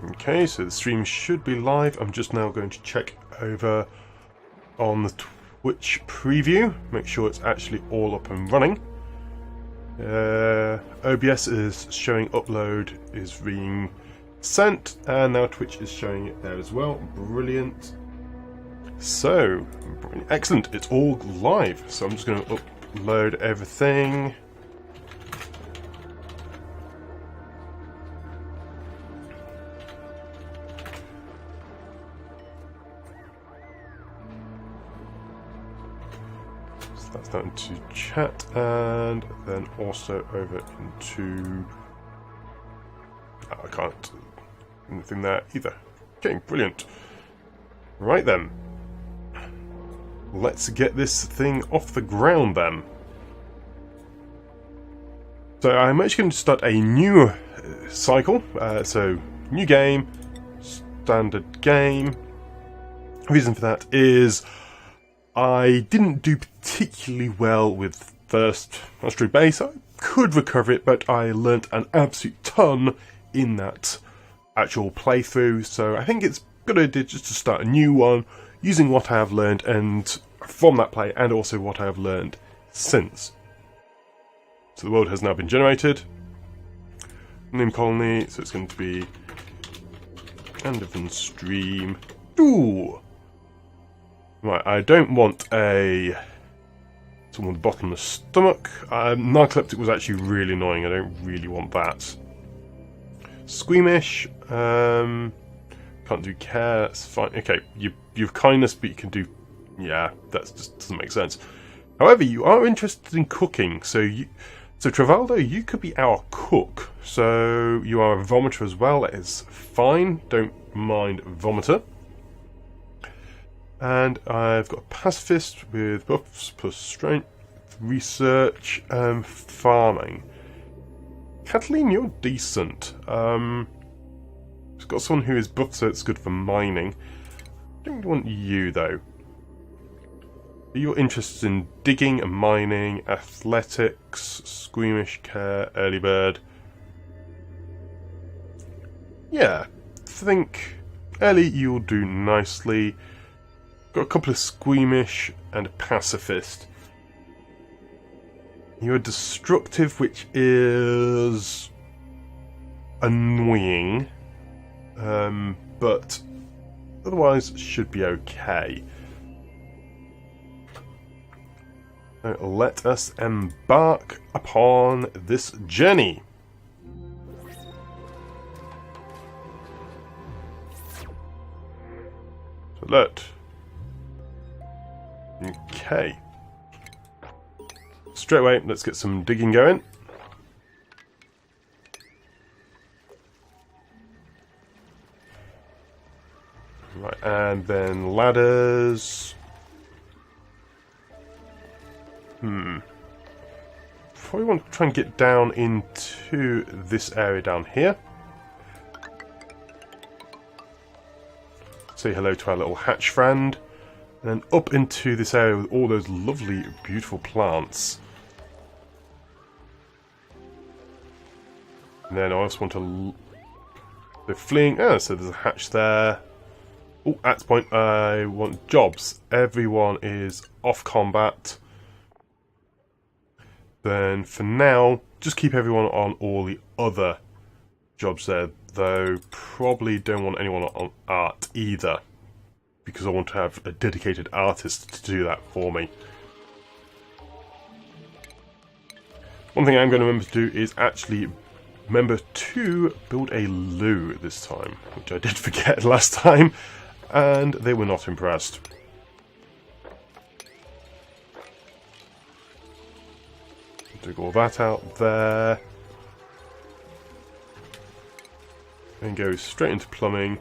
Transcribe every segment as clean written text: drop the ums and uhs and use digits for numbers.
Okay, so the stream should be live. I'm just now going to check over on the Twitch preview, make sure it's actually all up and running. OBS is showing upload is being sent, and now Twitch is showing it there as well. Brilliant. So, excellent, it's all live. So I'm just going to upload everything. That's down into chat, and then also over into... Oh, I can't do anything there either. Okay, brilliant. Right then. Let's get this thing off the ground then. So I'm actually going to start a new cycle. So, new game, standard game. Reason for that is I didn't do particularly well with first Mastery Base. I could recover it, but I learnt an absolute ton in that actual playthrough, so I think it's a good idea just to start a new one using what I have learned and from that play, and also what I have learned since. So the world has now been generated. Name colony, so it's going to be Andovan stream. Ooh! Right, I don't want someone with a bottomless stomach. Narcoleptic was actually really annoying. I don't really want that. Squeamish. Can't do care. That's fine. Okay, you have kindness, but you can do. Yeah, that just doesn't make sense. However, you are interested in cooking, so Travaldo, you could be our cook. So you are a vomiter as well. That is fine. Don't mind vomiter. And I've got a pacifist with buffs plus strength, research, farming. Kathleen, you're decent. It's got someone who is buffed, so it's good for mining. I don't want you though. You're interested in digging and mining, athletics, squeamish, care, early bird. Yeah, I think early you'll do nicely. Got a couple of squeamish and a pacifist. You're destructive, which is annoying, but otherwise should be okay. So let us embark upon this journey. So let. Okay. Straight away, let's get some digging going. Right, and then ladders. Probably want to try and get down into this area down here. Say hello to our little hatch friend. And then up into this area with all those lovely, beautiful plants. And then I also want to... So fleeing... Ah, so there's a hatch there. Oh, at this point I want jobs. Everyone is off combat. Then for now, just keep everyone on all the other jobs there. Though probably don't want anyone on art either, because I want to have a dedicated artist to do that for me. One thing I'm going to remember to do is actually remember to build a loo this time, which I did forget last time, and they were not impressed. Dig all that out there. And go straight into plumbing.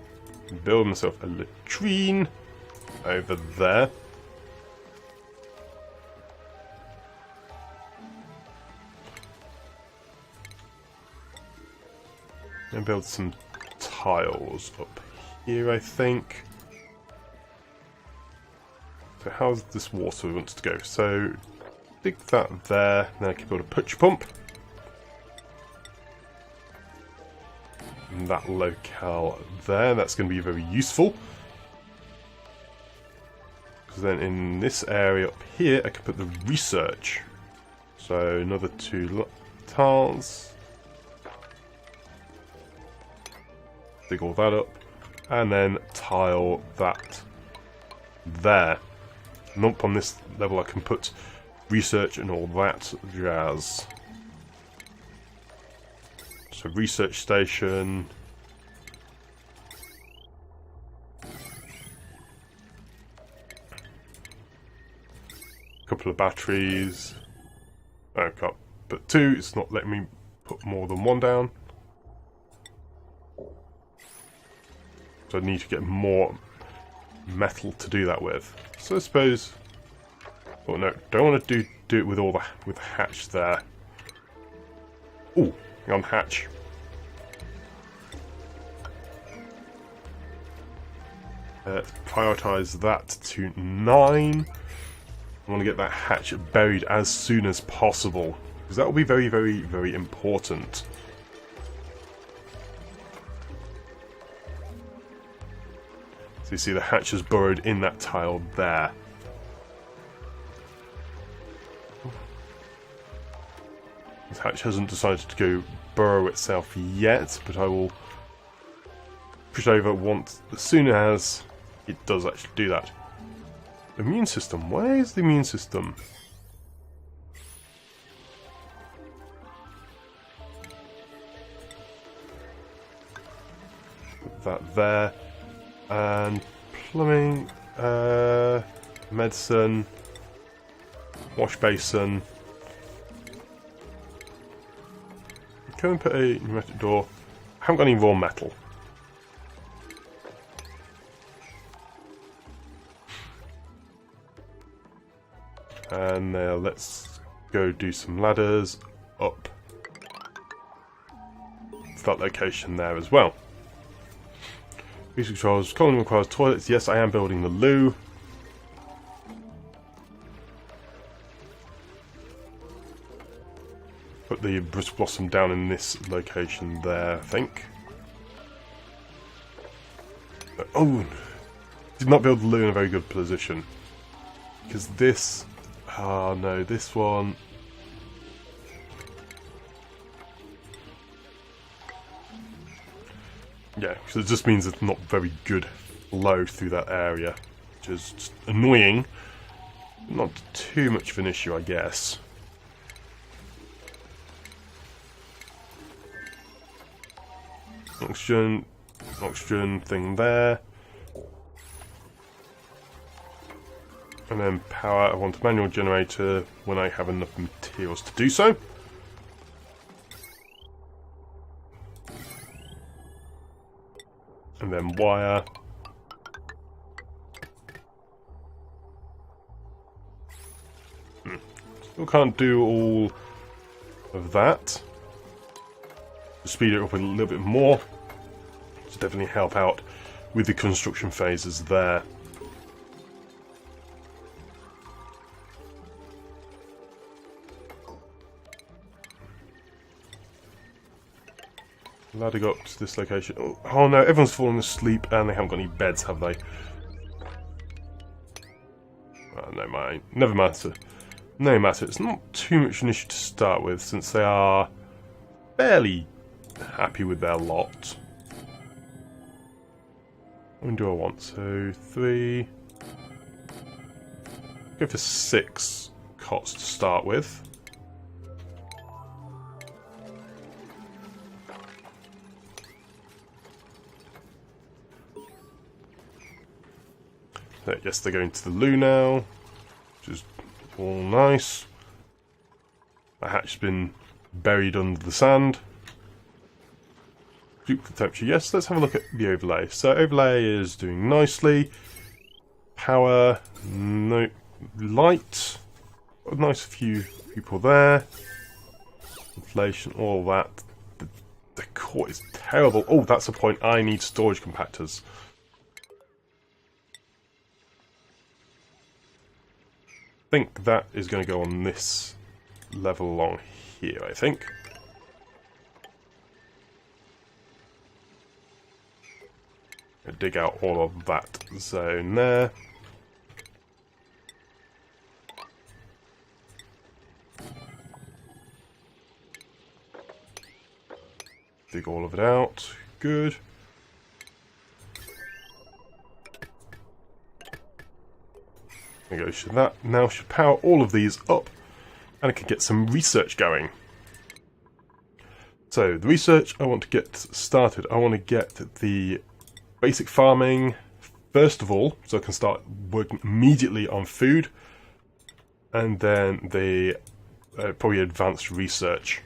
Build myself a latrine over there. And build some tiles up here, I think. So how's this water wants to go? So dig that there, then I can build a pitch pump. in that locale there. That's going to be very useful. Because then in this area up here, I can put the research. So another 2 tiles. Dig all that up. And then tile that there. And up on this level I can put research and all that jazz. So research station. Couple of batteries. I can't put 2, it's not letting me put more than 1 down. So I need to get more metal to do that with. So I suppose... Oh no, don't want to do it with all the hatch there. Ooh, hang on, hatch. Let's prioritise that to 9. I want to get that hatch buried as soon as possible, because that will be very, very, very important. So you see the hatch is burrowed in that tile there. This hatch hasn't decided to go burrow itself yet, but I will push over once as soon as it does actually do that. Immune system. Where is the immune system? Put that there. And plumbing, medicine, wash basin. Can we put a pneumatic door? I haven't got any raw metal. And let's go do some ladders up to that location there as well. Basic controls. Colony requires toilets. Yes, I am building the loo. Put the brisk blossom down in this location there, I think. Oh! Did not build the loo in a very good position. Because this... Oh no, this one... Yeah, because it just means it's not very good flow through that area, which is just annoying. Not too much of an issue, I guess. Oxygen thing there. And then power, I want a manual generator when I have enough materials to do so. And then wire. Still can't do all of that. To speed it up a little bit more. To definitely help out with the construction phases there. Ladder got up to this location. Oh no, everyone's fallen asleep and they haven't got any beds, have they? Oh, no, mind. Never matter. No matter. It's not too much an issue to start with since they are fairly happy with their lot. How many do I want? So 3. Go for 6 cots to start with. Yes, they're going to the loo now, which is all nice. The hatch's been buried under the sand. Duplicate temperature, yes, let's have a look at the overlay. So overlay is doing nicely. Power, no. Light, a nice few people there. Inflation, all that. The core is terrible. Oh, that's the point, I need storage compactors. I think that is going to go on this level along here, I think. Dig out all of that zone there. Dig all of it out. Good. There we go. That now should power all of these up, and I can get some research going. So the research I want to get started. I want to get the basic farming first of all, so I can start working immediately on food, and then the probably advanced research.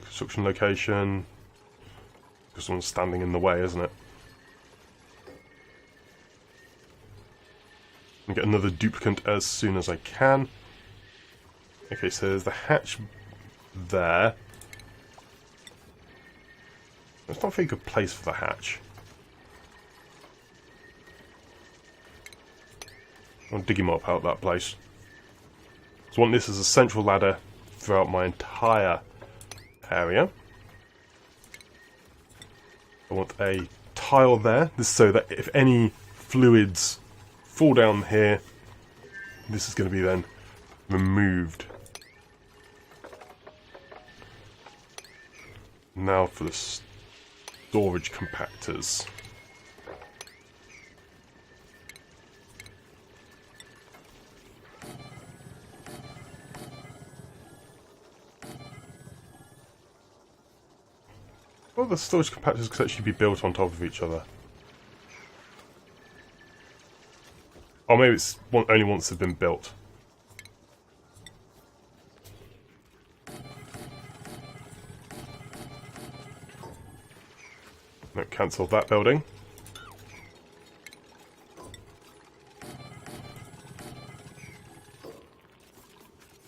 Construction location. Because someone's standing in the way, isn't it? And get another duplicate as soon as I can. Okay, so there's the hatch there. That's not a very good place for the hatch. I'll dig him up out of that place. So I want this as a central ladder throughout my entire area. I want a tile there, this so that if any fluids fall down here, this is going to be then removed. Now for the storage compactors. Well, the storage compactors could actually be built on top of each other. Or maybe it's only once they've been built. No, cancel that building.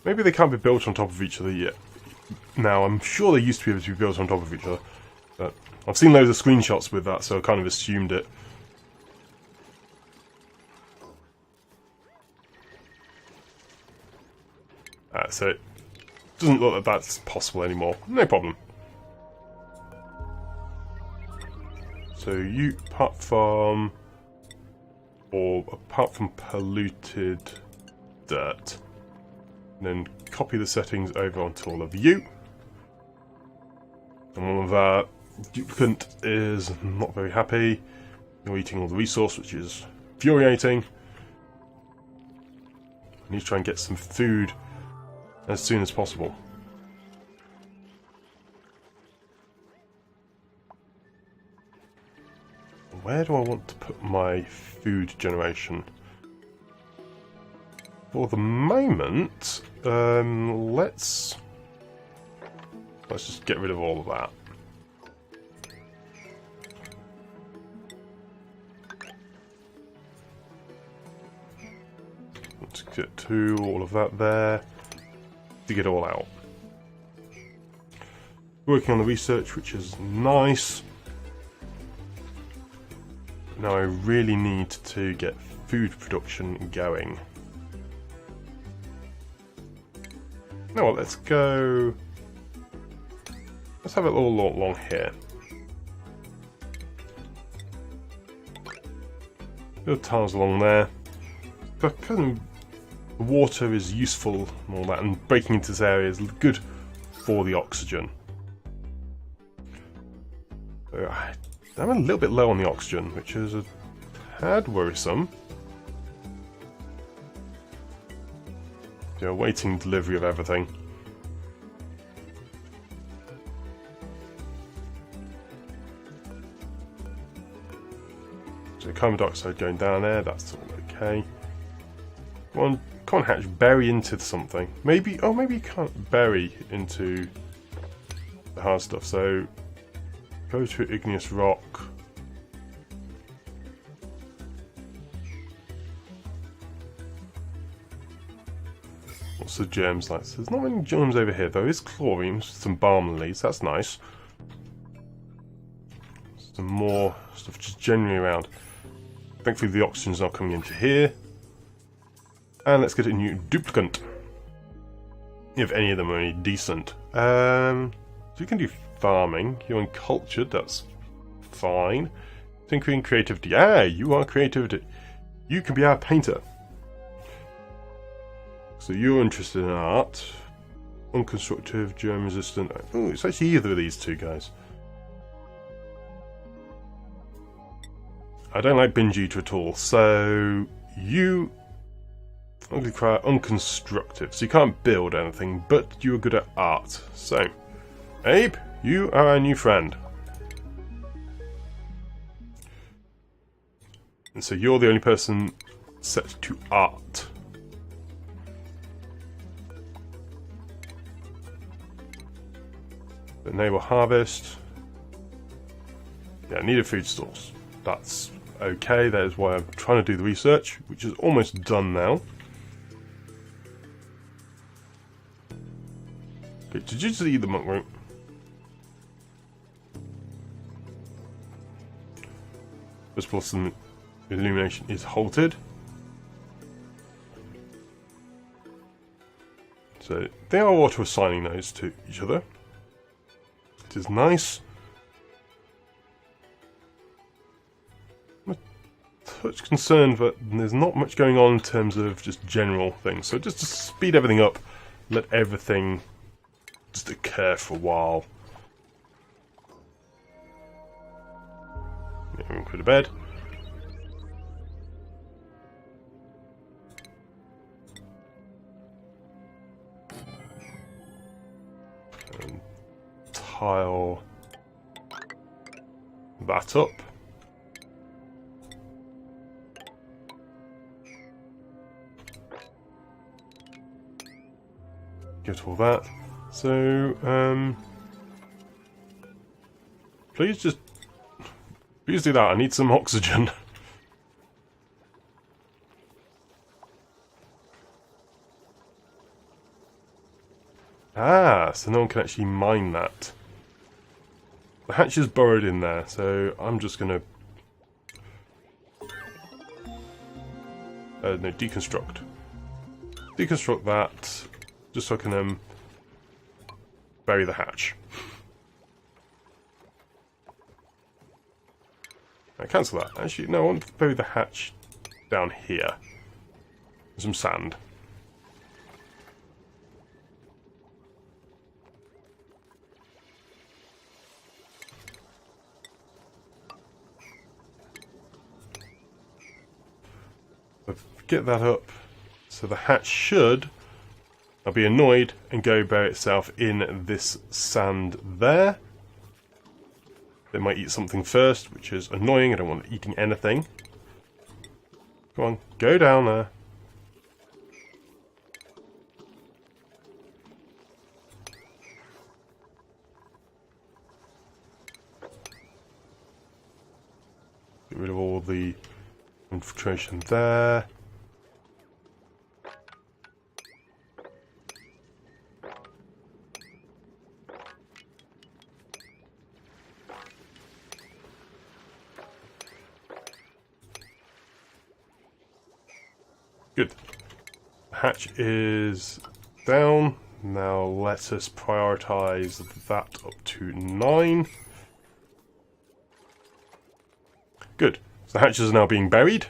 Maybe they can't be built on top of each other yet. Now, I'm sure they used to be able to be built on top of each other. But I've seen loads of screenshots with that, so I kind of assumed it. So it doesn't look like that's possible anymore. No problem. So you, apart from polluted dirt, and then copy the settings over onto all of you. And one of our duplicant is not very happy. You're eating all the resource, which is infuriating. I need to try and get some food as soon as possible. Where do I want to put my food generation? For the moment, let's just get rid of all of that. Let's get to all of that there. To get it all out. Working on the research, which is nice. Now I really need to get food production going. Now what, let's go... Let's have it all along here. Build tiles along there. Because water is useful and all that, and breaking into this area is good for the oxygen. So I'm a little bit low on the oxygen, which is a tad worrisome. Yeah, waiting delivery of everything. So carbon dioxide going down there, that's all okay. Come on Hatch, bury into something. Maybe, oh maybe you can't bury into the hard stuff, so go to igneous rock. What's the germs like? So there's not many germs over here. There is chlorine, some balm leaves, that's nice. Some more stuff just generally around. Thankfully the oxygen's not coming into here. And let's get a new duplicant. If any of them are any decent. So you can do farming. You're uncultured, that's fine. Tinkering, creativity. Ah, you are creativity. You can be our painter. So you're interested in art. Unconstructive, germ resistant. Oh, it's actually either of these two guys. I don't like binge eater at all, so you require unconstructive. So you can't build anything, but you are good at art. So, Abe, you are our new friend. And so you're the only person set to art. Enable harvest. Yeah, needed food stores. That's okay. That is why I'm trying to do the research, which is almost done now. Okay, did you just eat the monk root? This blossom illumination is halted. So they are auto assigning those to each other. It is nice. I'm a touch concerned that there's not much going on in terms of just general things. So just to speed everything up, let everything just occur for a while. Everyone go to bed. And tile that up. Get all that. So, please do that. I need some oxygen. Ah, so no one can actually mine that. The hatch is burrowed in there, so I'm just gonna no, deconstruct. Deconstruct that, just so I can bury the hatch. I cancel that. Actually, no, I want to bury the hatch down here. Some sand. Get that up. So the hatch should, I'll be annoyed, and go bury itself in this sand there. They might eat something first, which is annoying. I don't want it eating anything. Come on, go down there. Get rid of all the infiltration there. Good. The hatch is down. Now let us prioritize that up to 9. Good. So the hatches are now being buried.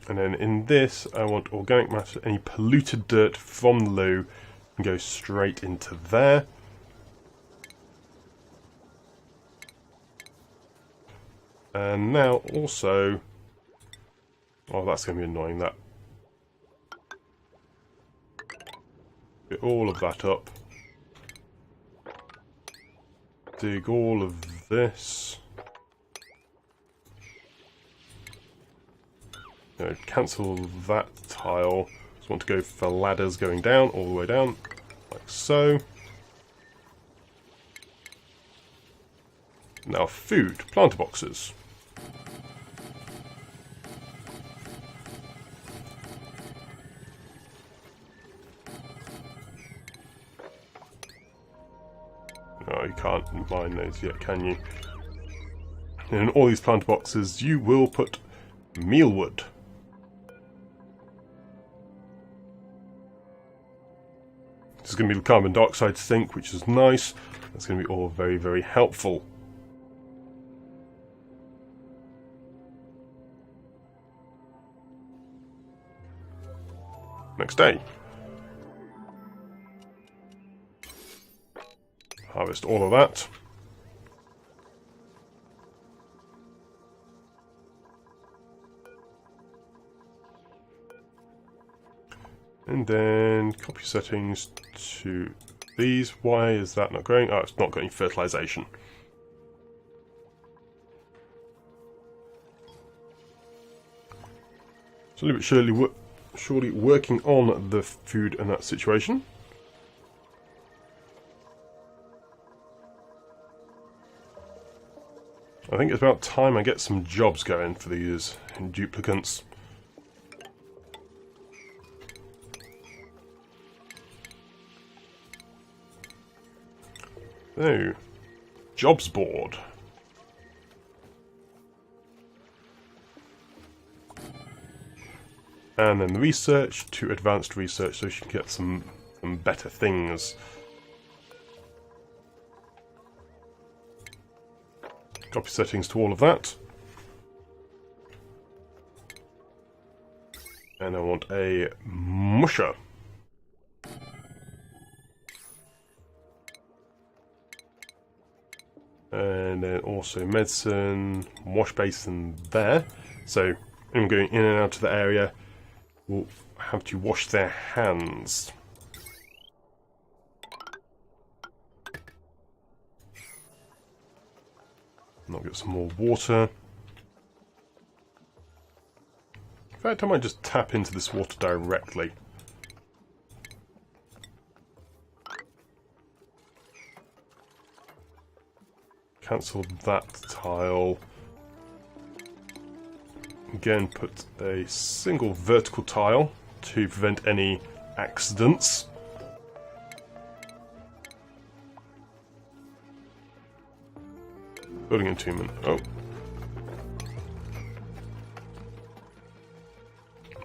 And then in this, I want organic matter, any polluted dirt from the loo, and go straight into there. And now also, oh, that's going to be annoying, that. Get all of that up. Dig all of this. No, cancel that tile. Just want to go for ladders going down, all the way down, like so. Now food, planter boxes. Oh, you can't mine those yet, can you? In all these plant boxes, you will put mealwood. This is going to be the carbon dioxide sink, which is nice. That's going to be all very, very helpful. Next day. Harvest all of that. And then copy settings to these. Why is that not going? Oh, it's not got any fertilization. Slowly but surely working on the food and that situation. I think it's about time I get some jobs going for these duplicants. So, jobs board. And then research to advanced research, so she can get some better things. Copy settings to all of that. And I want a musher. And then also medicine, wash basin there. So I'm going in and out of the area. Will have to wash their hands. And I'll get some more water. In fact, I might just tap into this water directly. Cancel that tile. Again, put a single vertical tile to prevent any accidents. Building entombment. Oh.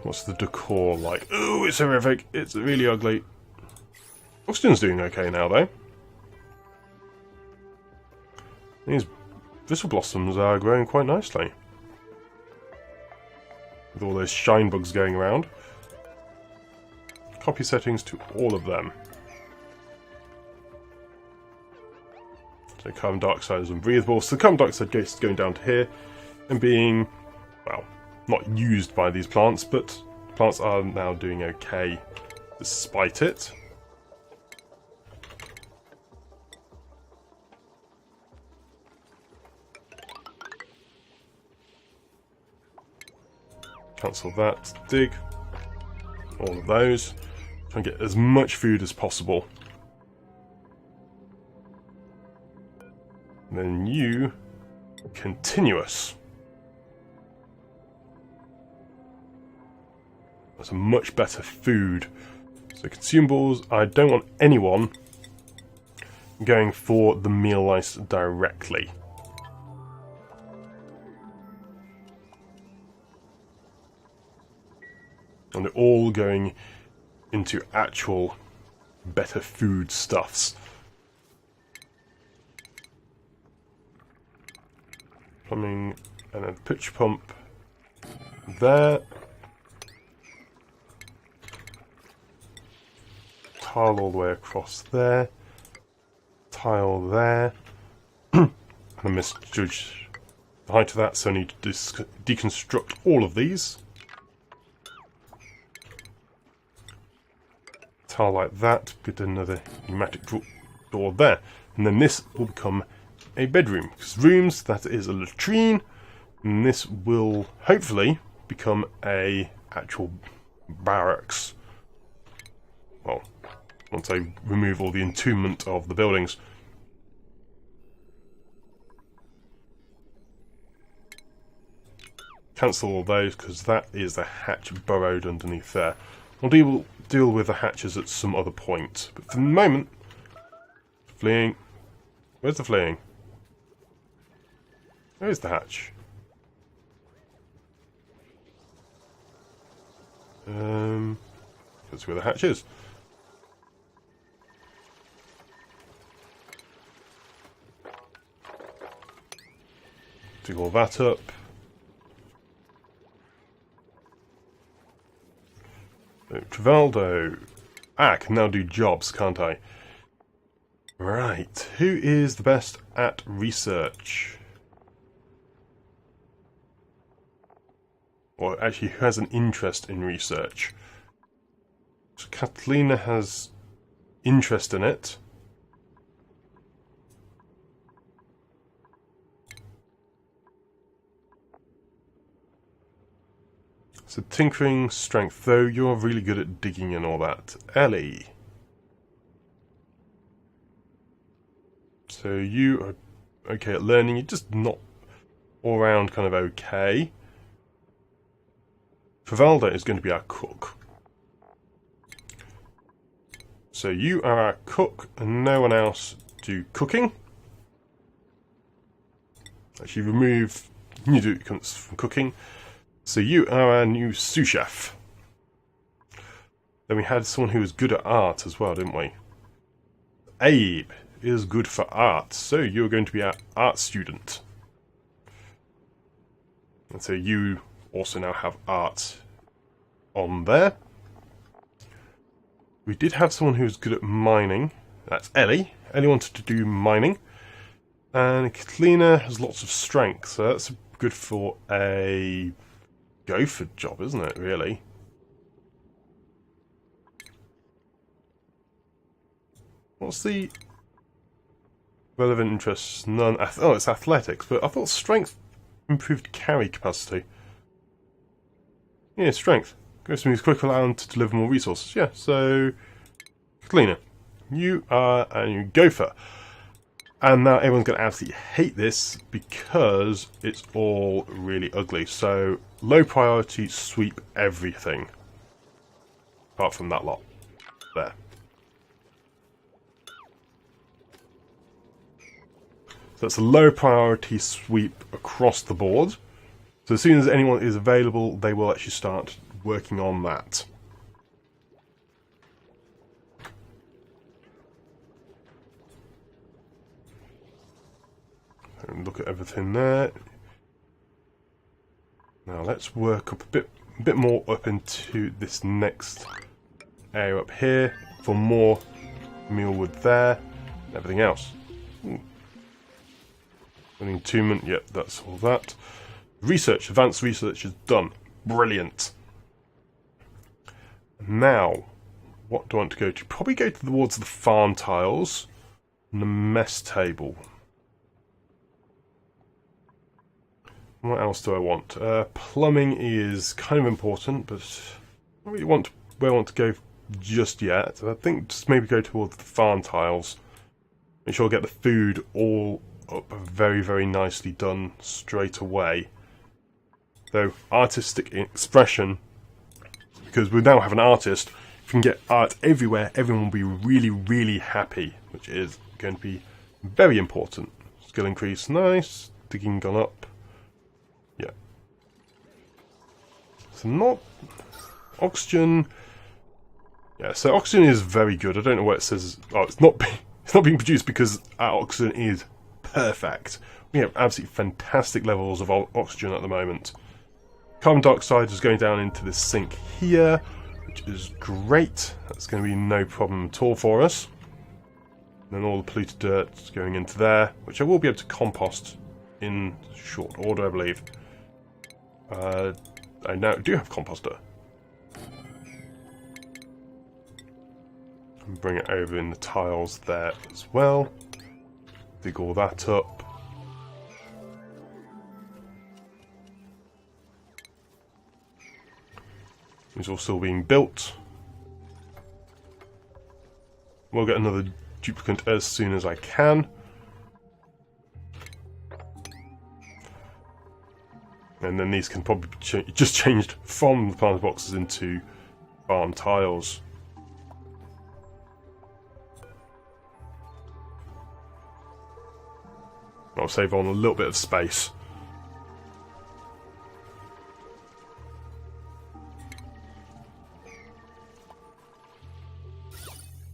What's the decor like? Ooh, it's horrific. It's really ugly. Austin's doing okay now, though. These thistle blossoms are growing quite nicely. With all those shine bugs going around. Copy settings to all of them. So carbon dioxide is unbreathable. So the carbon dioxide gas is going down to here and being, well, not used by these plants, but plants are now doing okay despite it. Cancel that. Dig. All of those. Try and get as much food as possible. And then you, continuous. That's a much better food. So consumables, I don't want anyone going for the meal ice directly. And they're all going into actual better food stuffs. Plumbing, and then pitch pump there. Tile all the way across there. Tile there. I misjudged the height of that, so I need to deconstruct all of these. Tile like that, get another pneumatic door there. And then this will become a bedroom. Because rooms, that is a latrine. And this will hopefully become a actual barracks. Well, once I remove all the entombment of the buildings. Cancel all those, because that is the hatch burrowed underneath there. We'll deal with the hatches at some other point. But for the moment, fleeing, Where's the fleeing? Where's the hatch? That's where the hatch is. Dig all that up. Trivaldo. I can now do jobs, can't I? Right. Who is the best at research? Or actually, who has an interest in research? So Catalina has interest in it. So tinkering, strength, though you're really good at digging and all that. Ellie. So you are okay at learning, you're just not all round kind of okay. Vivalda is going to be our cook. So you are our cook and no one else do cooking. Actually remove you do comes from cooking. So you are our new sous chef. Then we had someone who was good at art as well, didn't we? Abe is good for art, so you're going to be our art student. And so you also now have art on there. We did have someone who was good at mining. That's Ellie. Ellie wanted to do mining. And Catalina has lots of strength, so that's good for a gopher job, isn't it, really? What's the relevant interests? None. Oh, it's athletics, but I thought strength improved carry capacity. Yeah, strength. Goes to means quick, allowing to deliver more resources. Yeah, so Catalina, you are a new gopher. And now everyone's going to absolutely hate this because it's all really ugly. So, low priority, sweep everything. Apart from that lot. There. So it's a low priority sweep across the board. So as soon as anyone is available, they will actually start working on that. And look at everything there. Now let's work up a bit more up into this next area up here for more mealwood there and everything else. Entombment, yep, that's all that. Research, advanced research is done. Brilliant. Now, what do I want to go to? Probably go towards the farm tiles and the mess table. What else do I want? Plumbing is kind of important, but I don't really want where I want to go just yet. I think just maybe go towards the farm tiles. Make sure I get the food all up very, very nicely done straight away. Though artistic expression, because we now have an artist, if we can get art everywhere, everyone will be really, really happy, which is going to be very important. Skill increase, nice. Digging gone up. Yeah. So not oxygen. Yeah, so oxygen is very good. I don't know what it says. Oh, it's not being produced because our oxygen is perfect. We have absolutely fantastic levels of oxygen at the moment. Carbon dioxide is going down into this sink here, which is great. That's going to be no problem at all for us. And then all the polluted dirt is going into there, which I will be able to compost in short order, I believe. I now do have composter. And bring it over in the tiles there as well. Dig all that up. It's all still being built. We'll get another duplicate as soon as I can. And then these can probably be just changed from the plant boxes into farm tiles. I'll save on a little bit of space.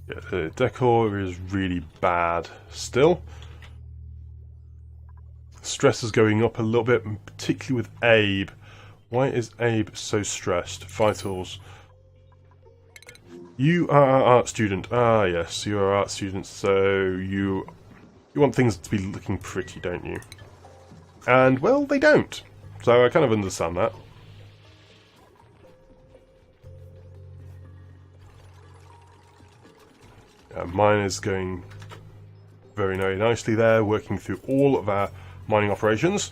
Yeah, the decor is really bad still. Stress is going up a little bit, particularly with Abe. Why is Abe so stressed? Vitals. You are our art student. Ah, yes, you are art student, so you want things to be looking pretty, don't you? And, well, they don't. So I kind of understand that. Mine is going very, very nicely there, working through all of our mining operations.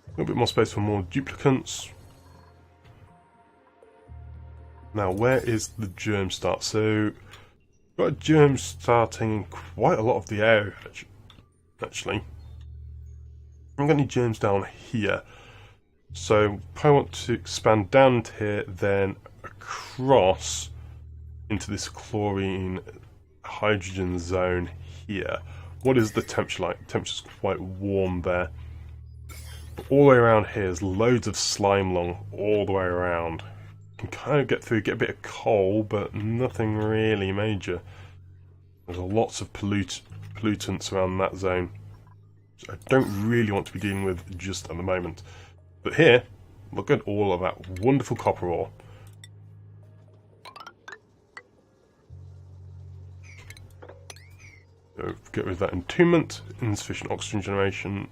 A little bit more space for more duplicants. Now, where is the germ start? So, got a germ starting in quite a lot of the area, actually. I'm going to need germs down here. So, I want to expand down to here, then across into this chlorine hydrogen zone here. What is the temperature like? The temperature's quite warm there. But all the way around here is loads of slime along all the way around. You can kind of get through, get a bit of coal, but nothing really major. There's lots of pollutants around that zone, which I don't really want to be dealing with just at the moment. But here, look at all of that wonderful copper ore. So get rid of that entombment, insufficient oxygen generation.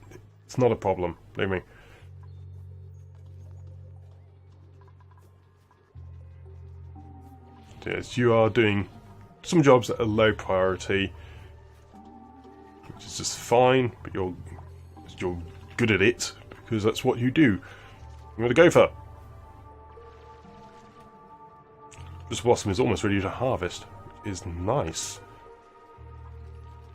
It's not a problem, believe me. Yes, you are doing some jobs at a low priority, which is just fine, but you're good at it because that's what you do. You're the gopher. This blossom is almost ready to harvest, which is nice.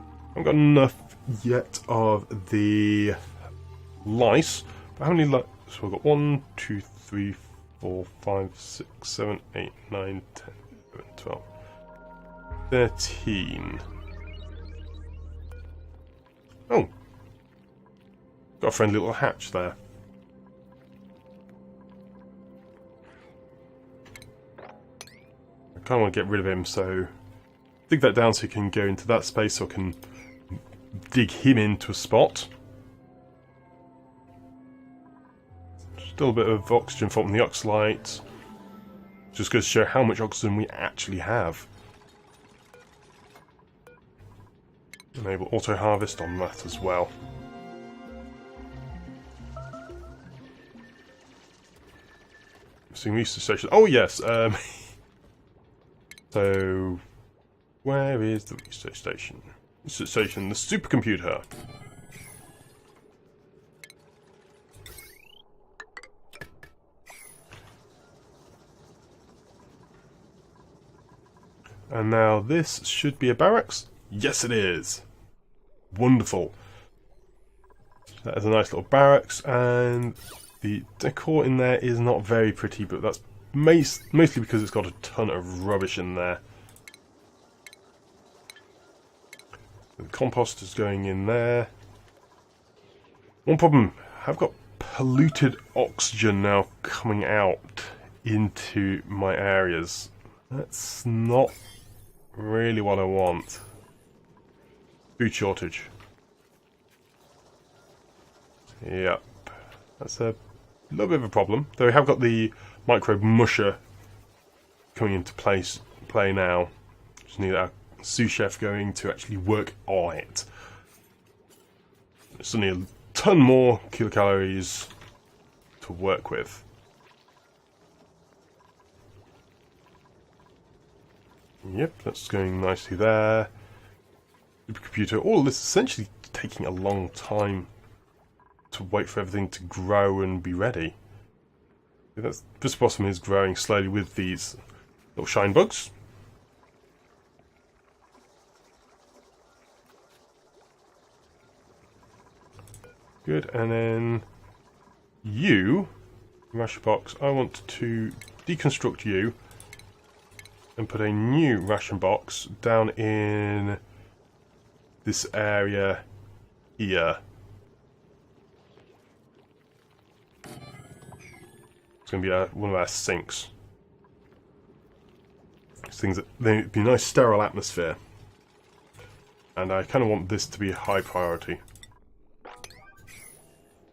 I haven't got enough yet of the lice, but how many lice? So we've got 1, 2, 3, 4, 5, 6, 7, 8, 9, 10. 12, 13. Oh, got a friendly little hatch there. I kind of want to get rid of him, so dig that down so he can go into that space, so I can dig him into a spot. Still a bit of oxygen from the oxalite. Just goes to show how much oxygen we actually have. Enable auto harvest on that as well. Seeing research station. Oh yes. So where is the research station? Research station, the supercomputer. And now this should be a barracks. Yes, it is. Wonderful. That is a nice little barracks, and the decor in there is not very pretty, but that's mostly because it's got a ton of rubbish in there. The compost is going in there. One problem, I've got polluted oxygen now coming out into my areas. That's not really what I want. Food shortage. Yep. That's a little bit of a problem. Though we have got the microbe musher coming into play now. Just need our sous chef going to actually work on it. It's only a ton more kilocalories to work with. Yep, that's going nicely there. Supercomputer. All this is essentially taking a long time to wait for everything to grow and be ready. This blossom is growing slowly with these little shine bugs. Good, and then you, ration box, I want to deconstruct you and put a new ration box down in this area here. It's going to be one of our sinks. These things, they'd be a nice sterile atmosphere. And I kind of want this to be a high priority.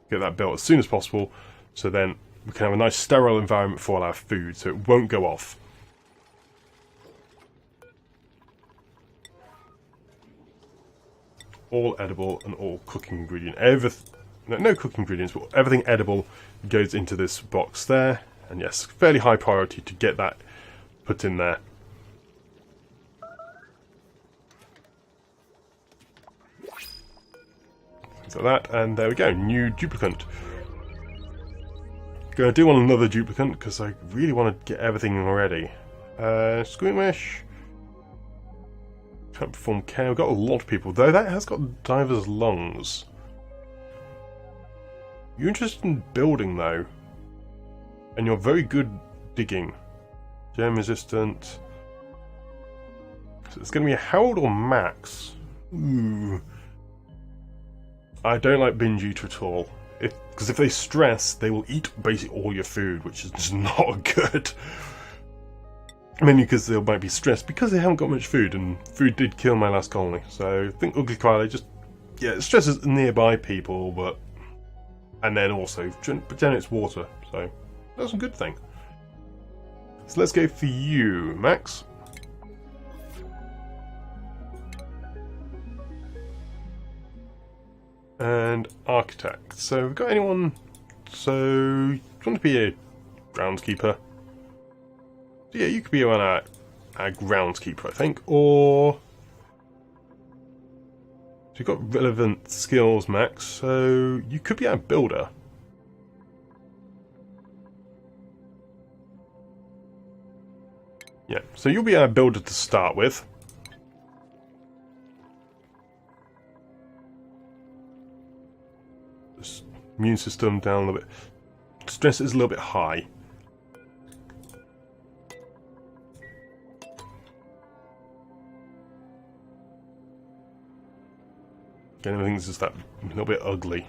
Get that built as soon as possible, so then we can have a nice sterile environment for all our food, so it won't go off. All edible and all cooking ingredient. No cooking ingredients, but everything edible goes into this box there. And yes, fairly high priority to get that put in there. Things like that, and there we go, new duplicant. Gonna do want another duplicant because I really want to get everything ready. Squeamish. Can't perform care. We've got a lot of people, though that has got diver's lungs. You're interested in building, though. And you're very good digging. Gem resistant. So it's going to be a Harold or Max. Ooh. I don't like binge eater at all. Because if they stress, they will eat basically all your food, which is just not good. Mainly because they might be stressed because they haven't got much food, and food did kill my last colony. So I think Ugly Kylie just, yeah, it stresses nearby people, but, and then also generates water, so that's a good thing. So let's go for you, Max. And Architect. So we've got anyone, so you want to be a groundskeeper? Yeah, you could be our groundskeeper, I think, or so you've got relevant skills, Max, so you could be our builder. Yeah, so you'll be our builder to start with. This immune system down a little bit. Stress is a little bit high. Again, everything's just that a little bit ugly.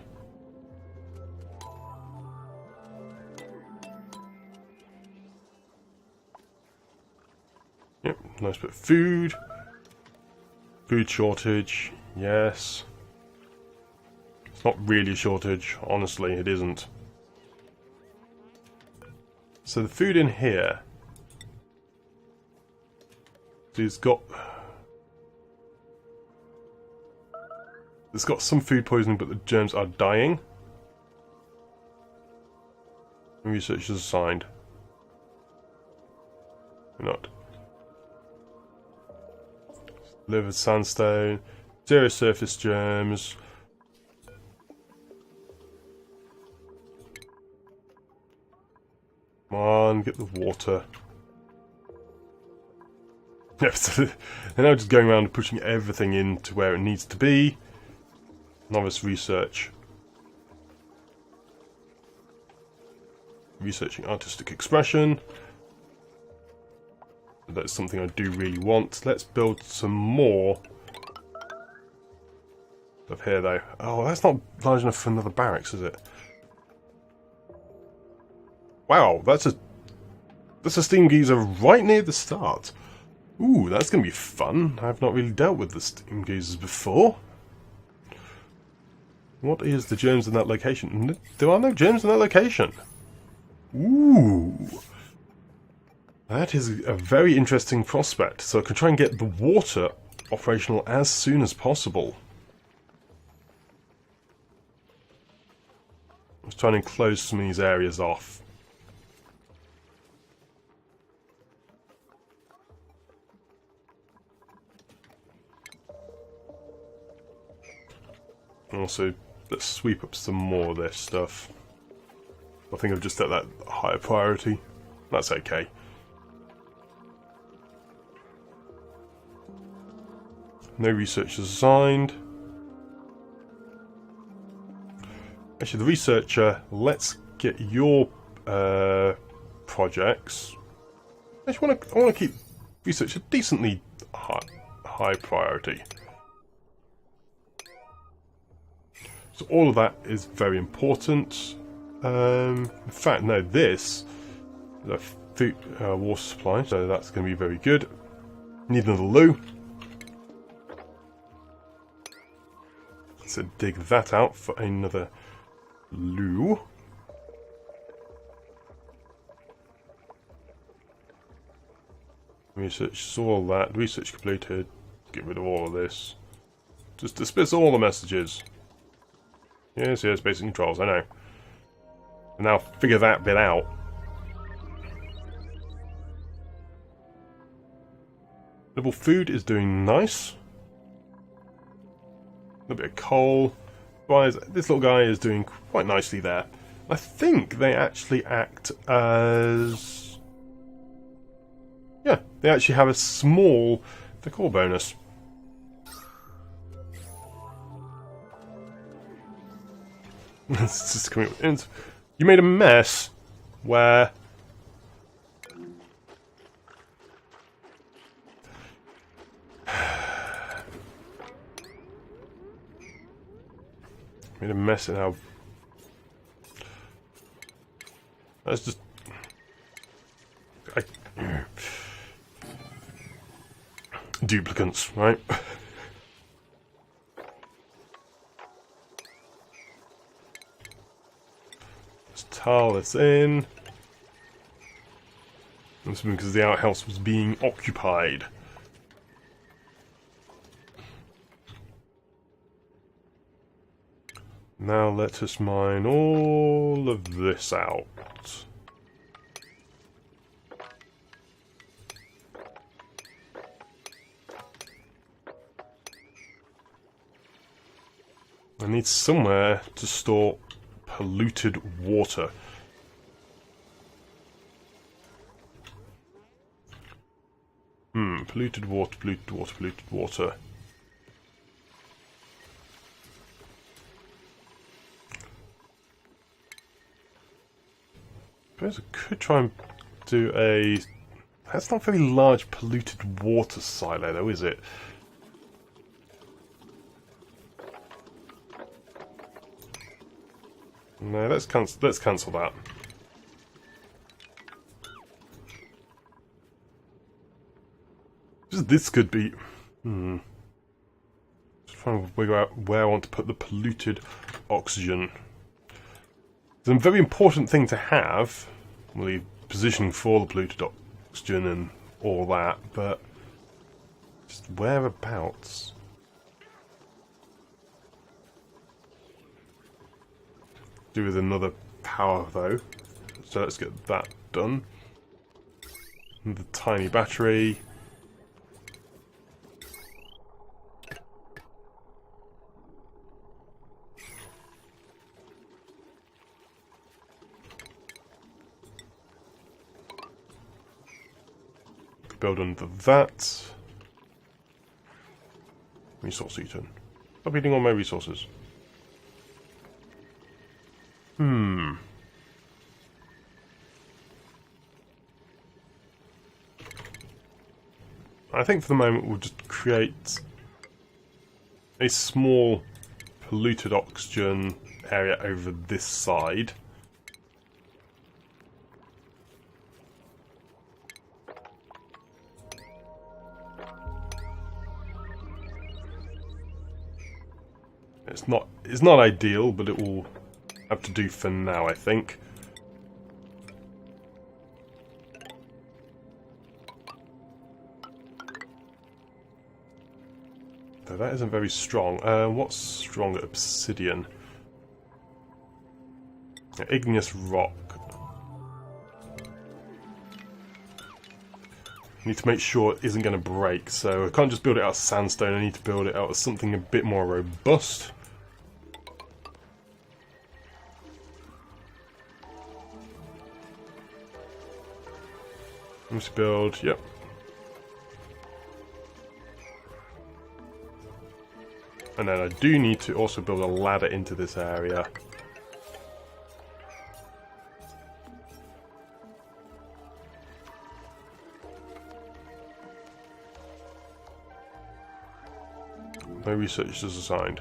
Yep, nice bit of food. Food shortage, yes. It's not really a shortage, honestly, it isn't. So the food in here has got... It's got some food poisoning, but the germs are dying. Research is assigned. We're not. Liver sandstone. 0 surface germs. Come on, get the water. Yep, so they're now just going around and pushing everything into where it needs to be. Novice research. Researching artistic expression. That's something I do really want. Let's build some more stuff here, though. Oh, that's not large enough for another barracks, is it? Wow, that's a steam geyser right near the start. Ooh, that's going to be fun. I've not really dealt with the steam geysers before. What is the germs in that location? There are no germs in that location. Ooh. That is a very interesting prospect. So I can try and get the water operational as soon as possible. Let's try and close some of these areas off. Also, let's sweep up some more of this stuff. I think I've just set that higher priority. That's okay. No researchers assigned. Actually, the researcher, let's get your projects. Actually, I want to keep research a decently high priority. So all of that is very important. In fact, no, this is a food, water supply, so that's going to be very good. Need another loo. So dig that out for another loo. Research saw all that. Research completed. Get rid of all of this. Just dismiss all the messages. Yes, yes, basic controls, I know. And now figure that bit out. Double food is doing nice. A little bit of coal. Otherwise, this little guy is doing quite nicely there. I think they actually act as... yeah, they actually have a small decor bonus. It's just coming up. You made a mess where... made a mess in our... That's just... duplicants, right? Let's tile this in. This is because the outhouse was being occupied. Now let us mine all of this out. I need somewhere to store polluted water. Polluted water, polluted water, polluted water. I suppose I could try and do a... That's not a very large polluted water silo though, is it? No, let's cancel that. Just this could be... Just trying to figure out where I want to put the polluted oxygen. It's a very important thing to have, well, the positioning for the polluted oxygen and all that, but just whereabouts? Do with another power though, so let's get that done. And the tiny battery. Build under that. Resource eaten. Stop eating all my resources. I think for the moment we'll just create a small polluted oxygen area over this side. It's not ideal, but it will have to do for now, I think. Though that isn't very strong. What's stronger? Obsidian. Igneous rock. I need to make sure it isn't going to break, so I can't just build it out of sandstone, I need to build it out of something a bit more robust. Let's build, yep. And then I do need to also build a ladder into this area. No research is assigned.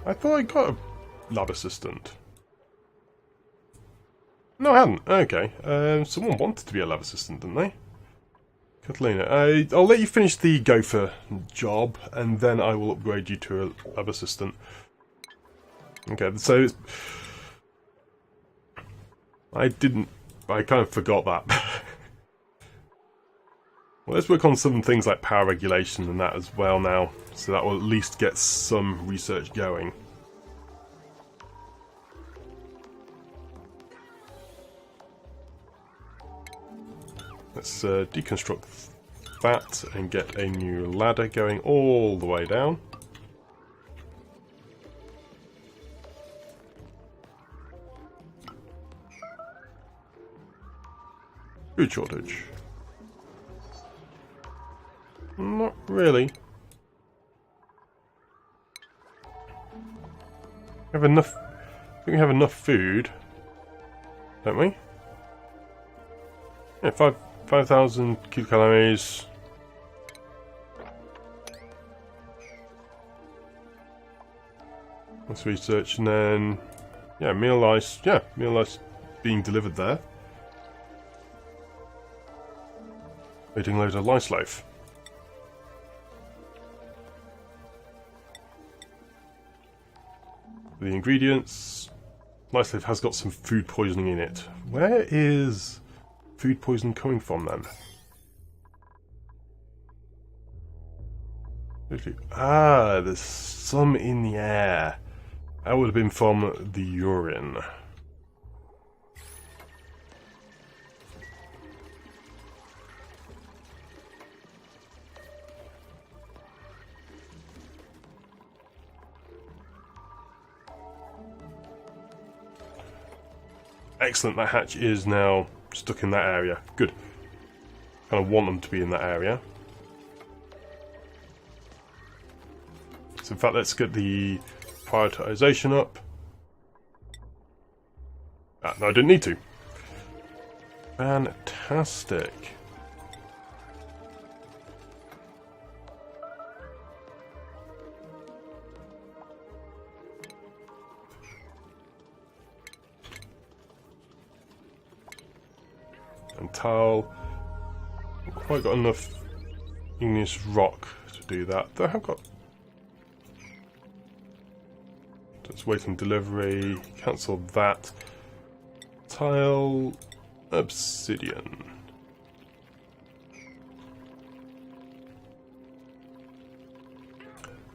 I thought I got a lab assistant. No, I hadn't. Okay. Someone wanted to be a lab assistant, didn't they? Catalina, I'll let you finish the gopher job, and then I will upgrade you to a lab assistant. Okay, so I kind of forgot that. Well, let's work on some things like power regulation and that as well now, so that will at least get some research going. Let's deconstruct that and get a new ladder going all the way down. Food shortage. Not really. We have enough. I think we have enough food, don't we? Yeah, 5,000 kilocalories. Let's research, and then yeah, meal ice. Yeah, meal ice being delivered there. Waiting loads of lice loaf. The ingredients. Lice loaf has got some food poisoning in it. Where is food poison coming from then? Ah, there's some in the air. That would have been from the urine. Excellent, that hatch is now stuck in that area. Good. Kind of want them to be in that area. So in fact, let's get the prioritization up. Ah, no, I didn't need to. Fantastic. And tile. I've quite got enough igneous rock to do that. Though I have got. Just waiting delivery. Cancel that. Tile. Obsidian.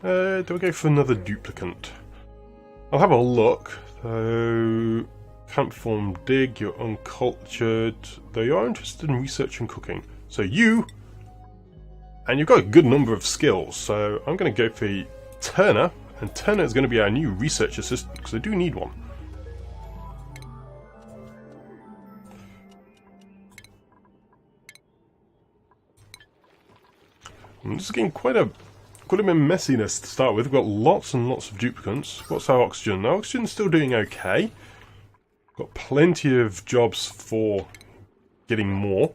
Do I go for another duplicate? I'll have a look. So. Can't perform dig, you're uncultured, though you are interested in research and cooking. So you, and you've got a good number of skills, so I'm going to go for Turner, and Turner is going to be our new research assistant, because I do need one. And this is getting quite a bit of messiness to start with. We've got lots and lots of duplicates. What's our oxygen? Our oxygen's still doing okay. Got plenty of jobs for getting more.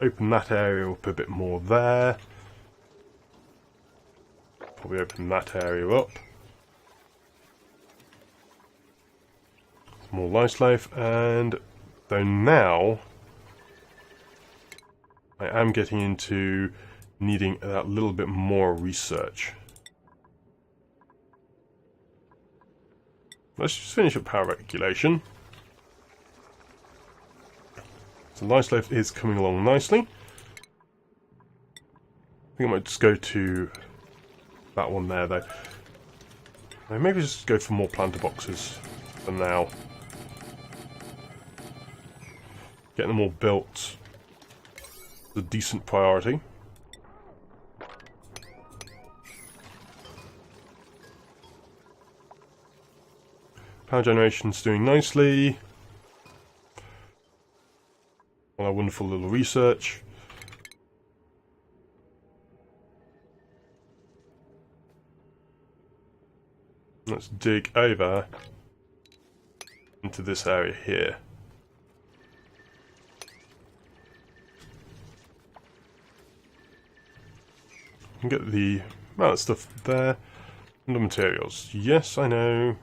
Open that area up a bit more there. Probably open that area up. Some more lice life, and though now I am getting into needing that little bit more research. Let's just finish up power regulation. So lice life is coming along nicely. I think I might just go to that one there though. Maybe just go for more planter boxes for now. Getting them all built is a decent priority. Power generation's doing nicely. All our wonderful little research. Let's dig over into this area here. And get the amount of stuff there. And the materials. Yes, I know.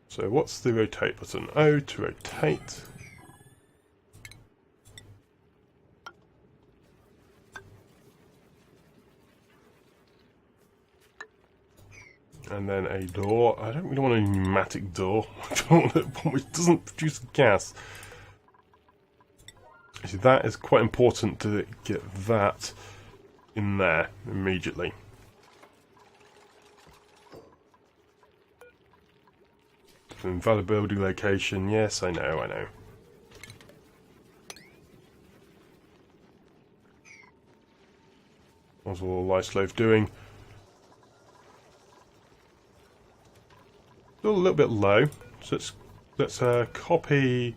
So what's the rotate button? O to rotate. And then a door. I don't really want a pneumatic door. I don't want one which doesn't produce gas. Actually, that is quite important to get that in there immediately. Invalid building location. Yes, I know, I know. What's all Lice Loaf doing? Still a little bit low, so let's copy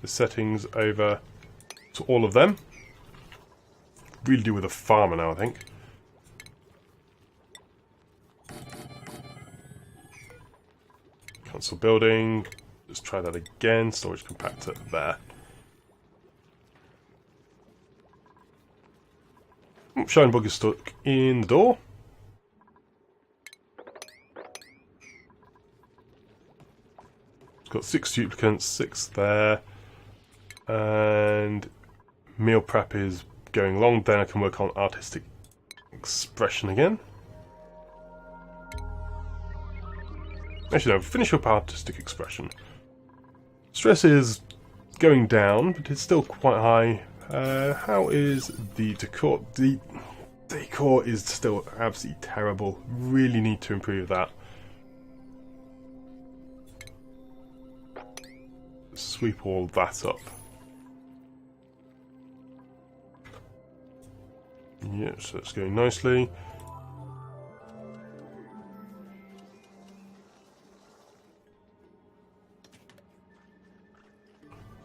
the settings over to all of them. Really do with a farmer now, I think. Cancel building. Let's try that again. Storage compactor there. Shine bug is stuck in the door. It's got 6 duplicants, 6 there. And meal prep is going along. Then I can work on artistic expression again. Actually, no, finish up artistic expression. Stress is going down, but it's still quite high. How is the decor? The decor is still absolutely terrible. Really need to improve that. Sweep all that up. Yeah, so it's going nicely.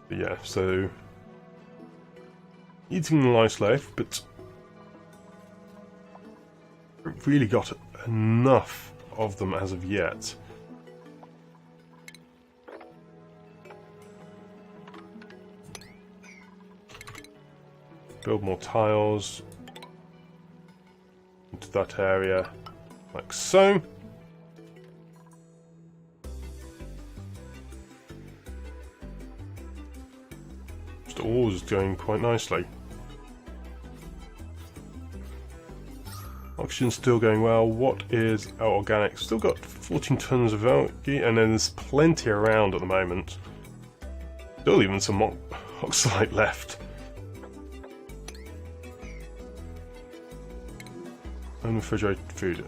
Yeah, so eating Lice Loaf, but haven't really got enough of them as of yet. Build more tiles into that area, like so. All is going quite nicely. Oxygen's still going well. What is our organic? Still got 14 tons of algae, and then there's plenty around at the moment. Still even some oxalate left. Unrefrigerated food.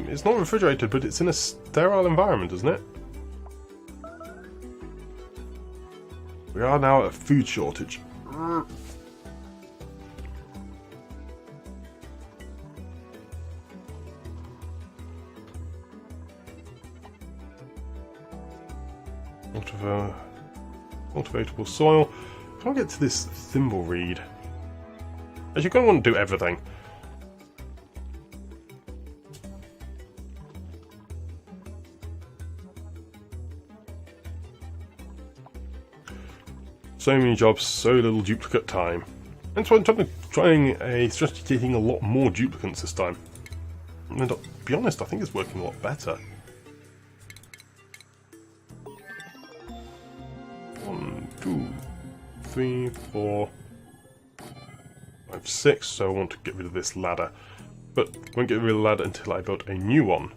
It's not refrigerated, but it's in a sterile environment, isn't it? We are now at a food shortage. Cultivatable soil. Can I get to this thimble reed? As you're going to want to do everything. So many jobs, so little duplicate time. And so I'm trying a strategy taking a lot more duplicates this time. And to be honest, I think it's working a lot better. 1, 2, 3, 4, 5, 6. So I want to get rid of this ladder. But I won't get rid of the ladder until I build a new one.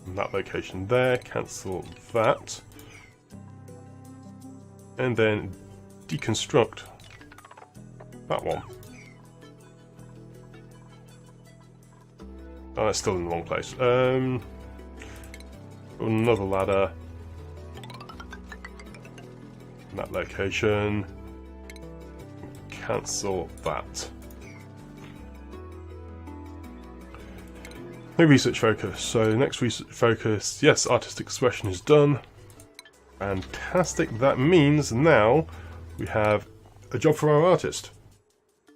That location there, cancel that, and then deconstruct that one. Oh, that's still in the wrong place. Another ladder in that location, cancel that. No research focus. So next research focus, yes, artistic expression is done. Fantastic. That means now we have a job for our artist,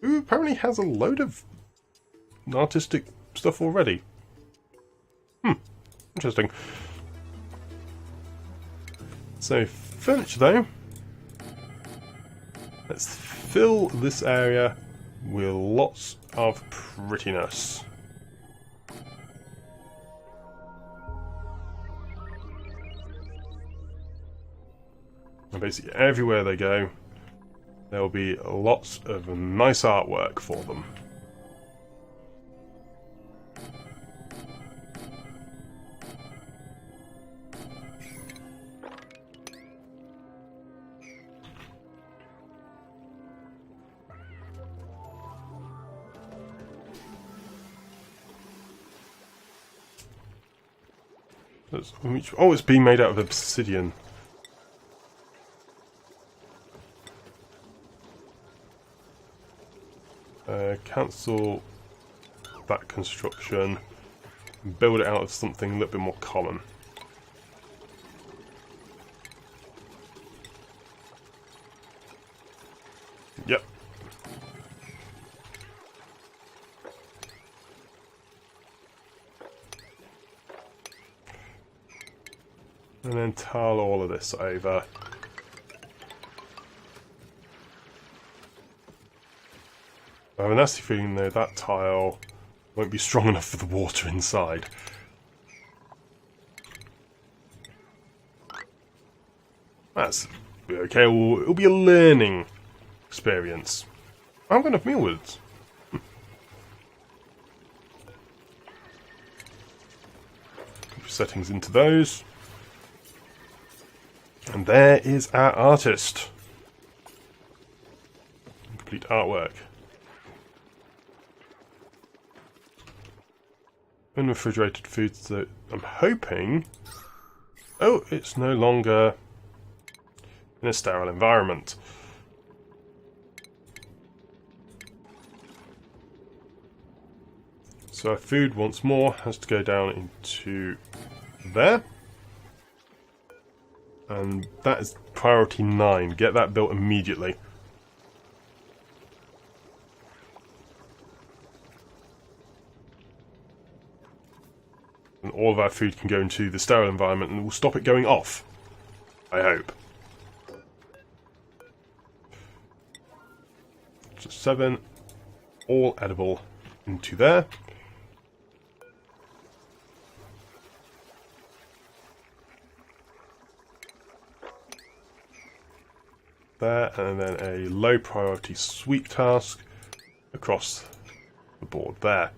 who apparently has a load of artistic stuff already. Interesting. So, furniture though. Let's fill this area with lots of prettiness. And basically everywhere they go, there will be lots of nice artwork for them. Oh, it's being made out of obsidian. Cancel that construction. Build it out of something a little bit more common. Yep. And then tile all of this over. I have a nasty feeling though that tile won't be strong enough for the water inside. That's okay, it'll be a learning experience. I'm going to have mealwoods. Settings into those. And there is our artist. Complete artwork. Unrefrigerated foods that I'm hoping... Oh, it's no longer in a sterile environment. So our food once more has to go down into there. And that is priority 9. Get that built immediately. And all of our food can go into the sterile environment and we'll stop it going off. I hope. So 7. All edible into there. There, and then a low priority sweep task across the board there.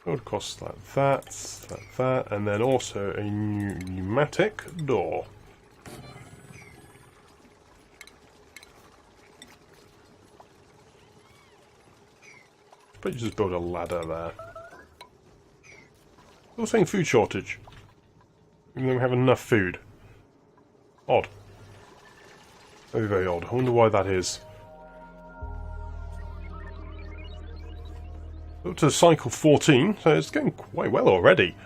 It would cost like that, and then also a new pneumatic door. But you just build a ladder there. Still saying food shortage. Even though we have enough food. Odd. Very, very odd. I wonder why that is. Up to cycle 14, so it's going quite well already.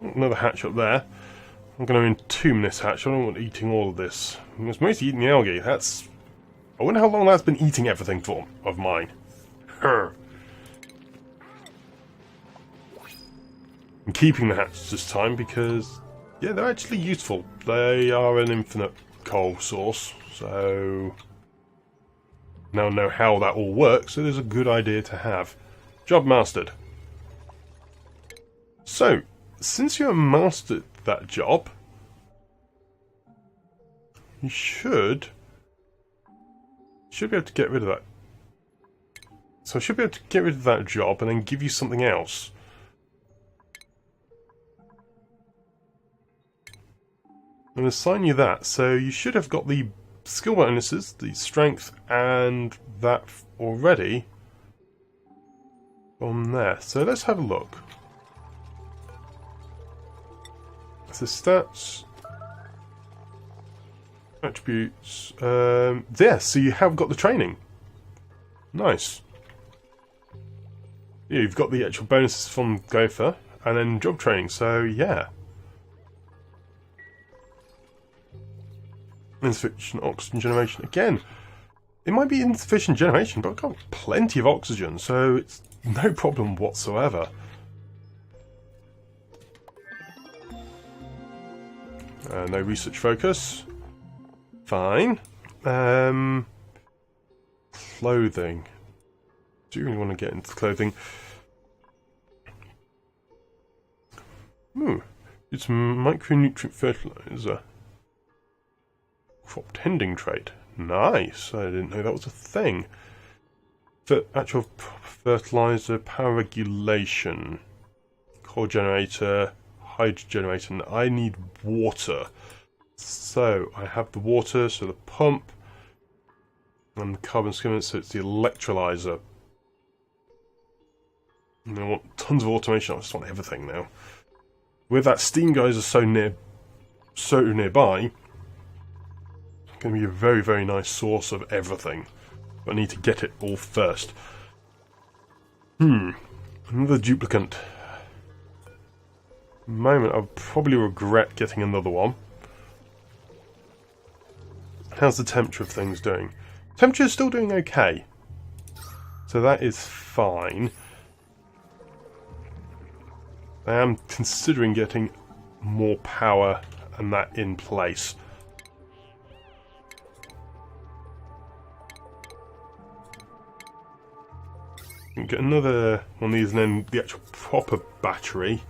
Another hatch up there. I'm going to entomb this hatch. I don't want eating all of this. It's mostly eating the algae. That's... I wonder how long that's been eating everything for of mine. I'm keeping the hatches this time because, yeah, they're actually useful. They are an infinite coal source, so now know how that all works, so there's a good idea to have. Job mastered. So, since you have mastered that job, you should be able to get rid of that. So I should be able to get rid of that job and then give you something else. And assign you that, so you should have got the skill bonuses, the strength, and that already on there. So let's have a look. So stats, attributes, yeah, so you have got the training. Nice. Yeah, you've got the actual bonuses from Gopher, and then job training, so yeah. Insufficient oxygen generation. Again, it might be insufficient generation, but I've got plenty of oxygen, so it's no problem whatsoever. No research focus. Fine. Clothing. Do you really want to get into clothing? It's micronutrient fertilizer. Crop tending trait. Nice. I didn't know that was a thing. Actual fertilizer, power regulation, core generator, hydro generator. And I need water. So I have the water, so the pump, and the carbon skimmer, so it's the electrolyzer. And I want tons of automation. I just want everything now. With that steam geyser so nearby, it's going to be a very, very nice source of everything. But I need to get it all first. Another duplicant. Moment, I'll probably regret getting another one. How's the temperature of things doing? Temperature is still doing okay. So that is fine. I am considering getting more power and that in place. Get another one of these and then the actual proper battery.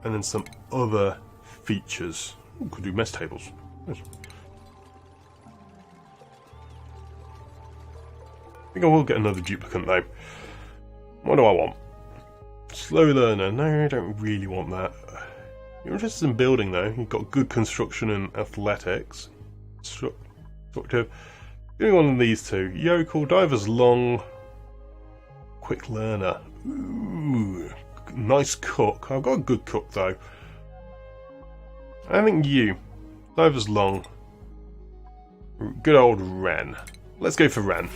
And then some other features. Ooh, could do mess tables. Nice. I think I will get another duplicant though. What do I want? Slow learner. No, I don't really want that. You're interested in building though. You've got good construction and athletics. Structure. Doing one of these two. Yokel, diver's long. Quick learner. Ooh, nice cook. I've got a good cook though. I think you. Diver's long. Good old Ren. Let's go for Ren.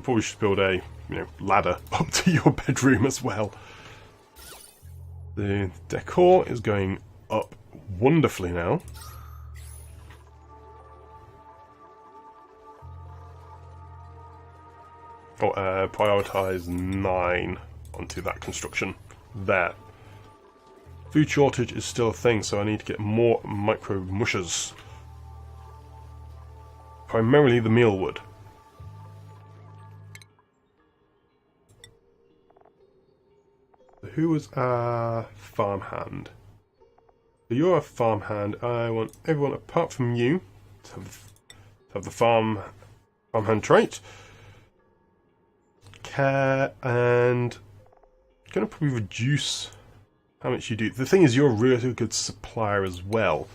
Probably should build a ladder up to your bedroom as well. The decor is going up wonderfully now. Prioritize 9 onto that construction. There. Food shortage is still a thing, so I need to get more micro mushers. Primarily the mealwood. Who was our farmhand? So you're a farmhand. I want everyone apart from you to have the farmhand trait. Care, and I'm going to probably reduce how much you do. The thing is, you're a really good supplier as well.